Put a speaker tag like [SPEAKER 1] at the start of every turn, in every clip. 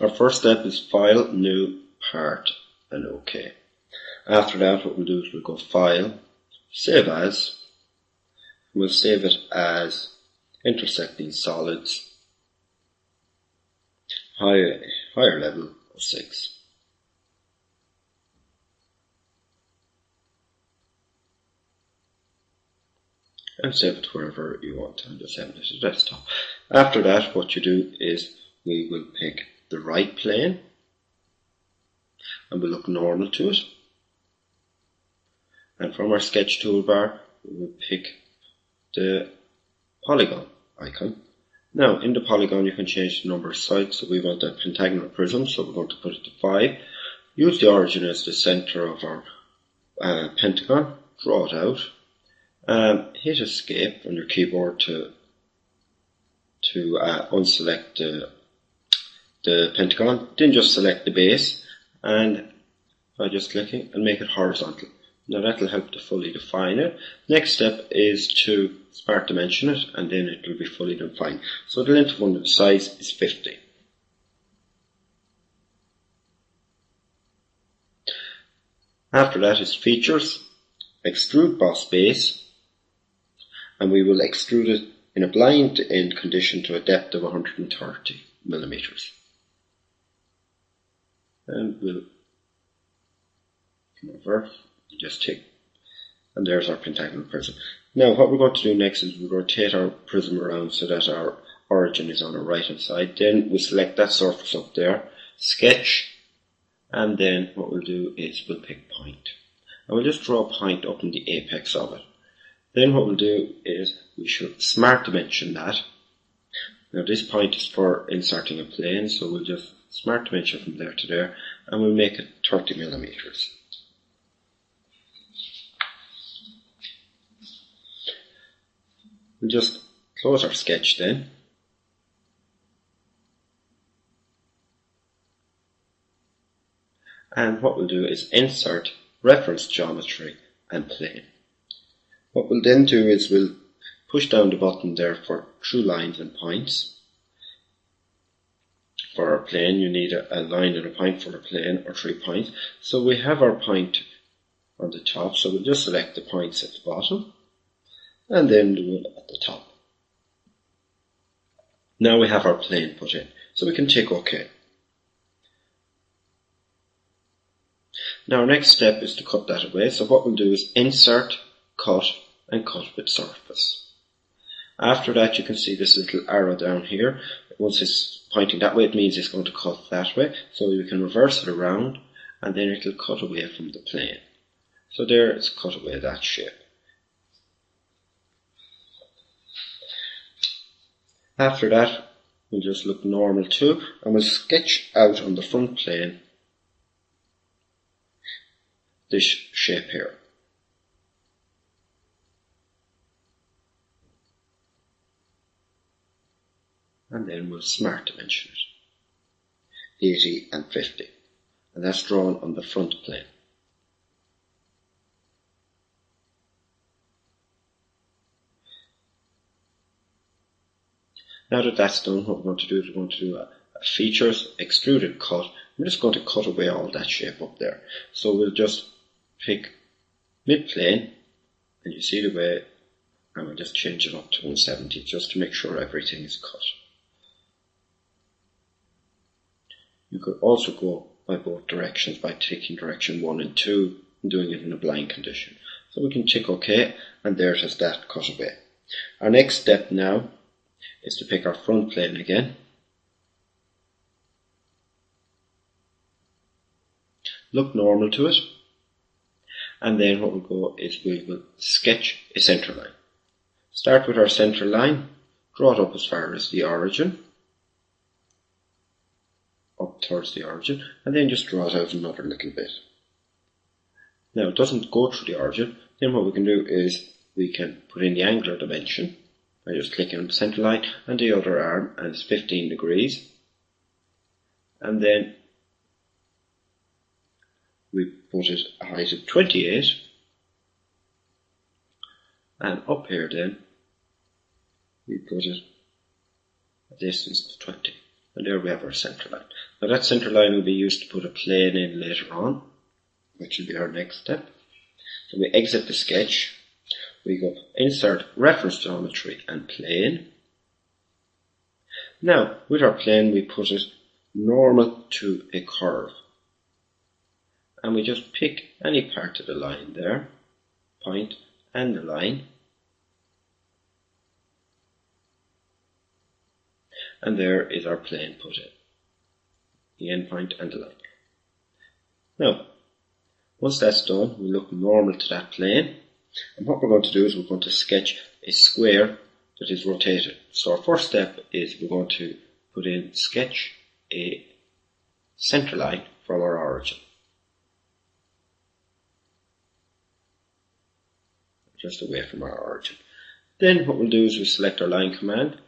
[SPEAKER 1] Our first step is File, New, Part, and OK. After that, what we'll do is we'll go File, Save As. We'll save it as Intersecting Solids, higher level of 6. And save it wherever you want and just save it to the desktop. After that, what you do is we will pick the right plane and we'll look normal to it. And from our sketch toolbar, we will pick the polygon icon. Now, in the polygon, you can change the number of sides. So we want a pentagonal prism, so we're going to put it to 5. Use the origin as the center of our pentagon. Draw it out. Hit Escape on your keyboard to unselect the pentagon. Then just select the base, and by just clicking, and make it horizontal. Now that will help to fully define it. Next step is to smart dimension it, and then it will be fully defined. So the length of one of the sides is 50. After that is Features, Extrude Boss Base, and we will extrude it in a blind end condition to a depth of 130 millimeters. And we'll come over. Just tick, and there's our pentagonal prism. Now what we're going to do next is we'll rotate our prism around so that our origin is on our right hand side. Then we'll select that surface up there, sketch, and then what we'll do is we'll pick point. And we'll just draw a point up in the apex of it. Then what we'll do is we should smart dimension that. Now this point is for inserting a plane, so we'll just smart dimension from there to there, and we'll make it 30 millimeters. We'll just close our sketch then. And what we'll do is insert reference geometry and plane. What we'll then do is we'll push down the button there for true lines and points. For our plane, you need a line and a point for a plane, or 3 points. So we have our point on the top, so we'll just select the points at the bottom, and then the one at the top. Now we have our plane put in, so we can tick OK. Now our next step is to cut that away, so what we'll do is Insert, Cut, and Cut with Surface. After that, you can see this little arrow down here. Once it's pointing that way, it means it's going to cut that way, so you can reverse it around, and then it'll cut away from the plane. So there, it's cut away that shape. After that, we'll just look normal too, and we'll sketch out on the front plane this shape here. And then we'll smart dimension it, 80 and 50, and that's drawn on the front plane. Now that that's done, what we're going to do is we're going to do a Features, Extruded Cut. I'm just going to cut away all that shape up there. So we'll just pick mid-plane, and you see the way, and we'll just change it up to 170 just to make sure everything is cut. You could also go by both directions by taking direction 1 and 2 and doing it in a blind condition. So we can tick OK, and there it is, that cut away. Our next step now is to pick our front plane again. Look normal to it. And then what we'll go is we will sketch a center line. Start with our center line, draw it up as far as the origin, up towards the origin, and then just draw it out another little bit. Now it doesn't go through the origin, then what we can do is we can put in the angular dimension by just clicking on the center line and the other arm, and it's 15 degrees. And then we put it a height of 28, and up here then we put it a distance of 20. And there we have our center line. Now that center line will be used to put a plane in later on, which will be our next step. So we exit the sketch, we go insert reference geometry and plane. Now with our plane we put it normal to a curve. And we just pick any part of the line there, point and the line. And there is our plane put in, the end point and the line. Now, once that's done, we look normal to that plane. And what we're going to do is we're going to sketch a square that is rotated. So our first step is we're going to put in sketch a center line from our origin. Just away from our origin. Then what we'll do is we select our line command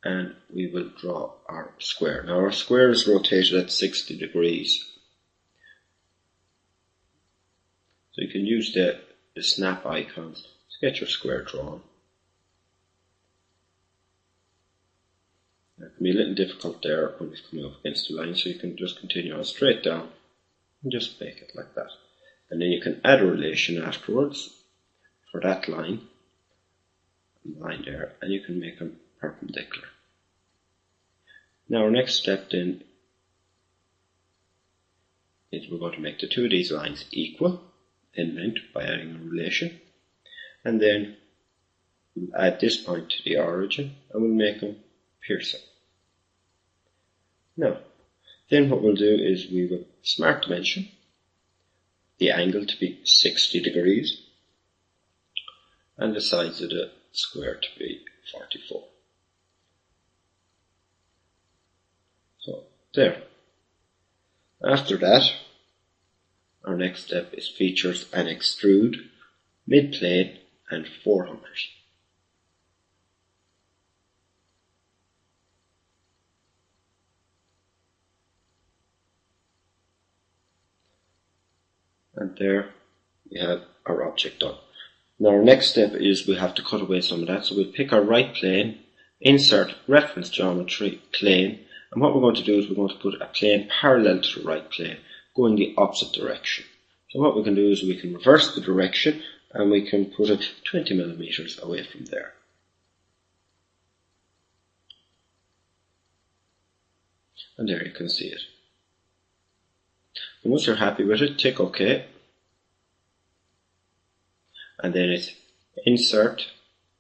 [SPEAKER 1] and we will draw our square. Now our square is rotated at 60 degrees. So you can use the snap icons to get your square drawn. It can be a little difficult there when it's coming up against the line, so you can just continue on straight down and just make it like that. And then you can add a relation afterwards for that line there, and you can make them perpendicular. Now our next step then is we're going to make the two of these lines equal in length by adding a relation, and then we'll add this point to the origin and we'll make them piercing. Now, then what we'll do is we will smart dimension the angle to be 60 degrees and the sides of the square to be 44. So there. After that, our next step is features and extrude, mid-plane and 400. And there we have our object done. Now our next step is we have to cut away some of that. So we'll pick our right plane, insert reference geometry, plane, and what we're going to do is we're going to put a plane parallel to the right plane, going the opposite direction. So what we can do is we can reverse the direction and we can put it 20 millimeters away from there. And there you can see it. And once you're happy with it, tick OK. And then it's insert,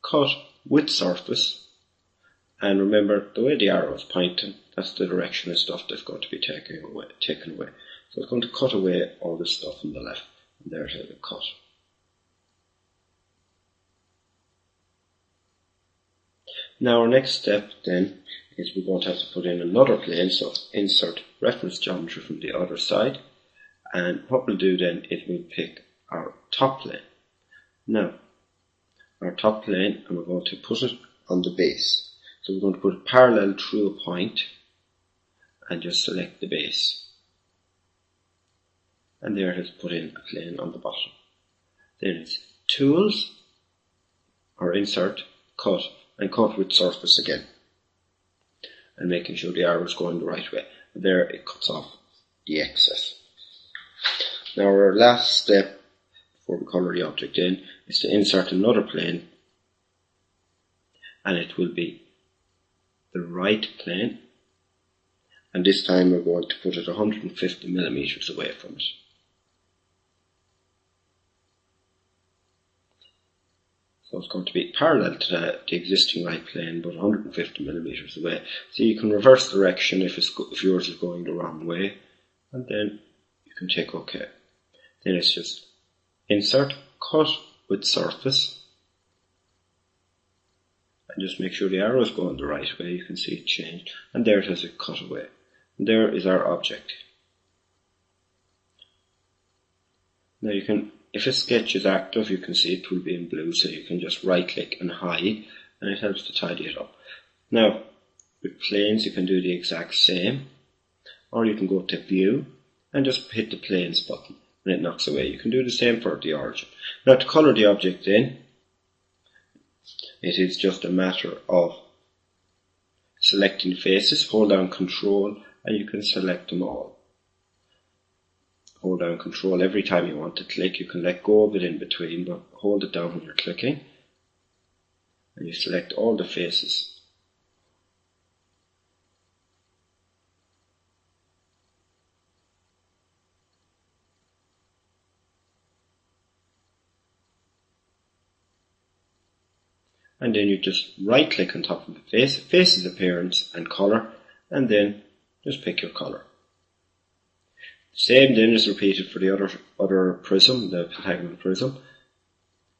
[SPEAKER 1] cut with surface. And remember, the way the arrow is pointing, that's the direction of stuff that's going to be taken away. So it's going to cut away all this stuff on the left. And there's how it cut. Now our next step then is we're going to have to put in another plane. So insert reference geometry from the other side. And what we'll do then is we'll pick our top plane. Now, our top plane, and we're going to put it on the base. So we're going to put it parallel through a point and just select the base. And there it is put in a plane on the bottom. Then it's tools, or insert, cut, and cut with surface again. And making sure the arrow is going the right way. And there it cuts off the excess. Now our last step before we colour the object in is to insert another plane, and it will be the right plane, and this time we're going to put it 150 millimeters away from it. So it's going to be parallel to the existing right plane, but 150 millimeters away. So you can reverse direction if yours is going the wrong way, and then you can tick OK. Then it's just insert, cut with surface, and just make sure the arrow is going the right way. You can see it changed, and there it has it cut away. And there is our object. Now you can, if a sketch is active, you can see it will be in blue, so you can just right click and hide, and it helps to tidy it up. Now with planes you can do the exact same, or you can go to view and just hit the planes button and it knocks away. You can do the same for the origin. Now to colour the object in, it is just a matter of selecting faces, hold down Control and you can select them all. Hold down Control every time you want to click. You can let go of it in between, but hold it down when you're clicking. And you select all the faces. And then you just right click on top of the face, face's appearance and colour, and then just pick your colour. Same then is repeated for the other prism, the pentagonal prism.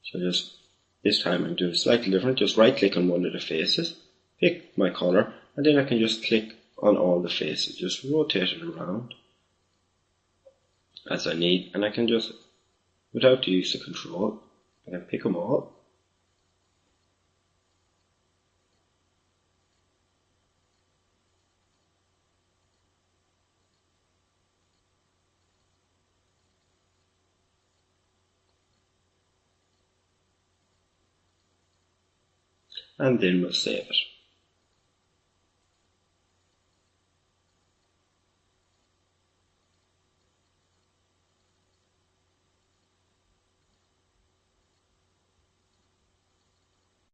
[SPEAKER 1] So just this time I'm doing slightly different. Just right click on one of the faces, pick my colour, and then I can just click on all the faces. Just rotate it around as I need, and I can just, without the use of Control, I can pick them all. And then we'll save it.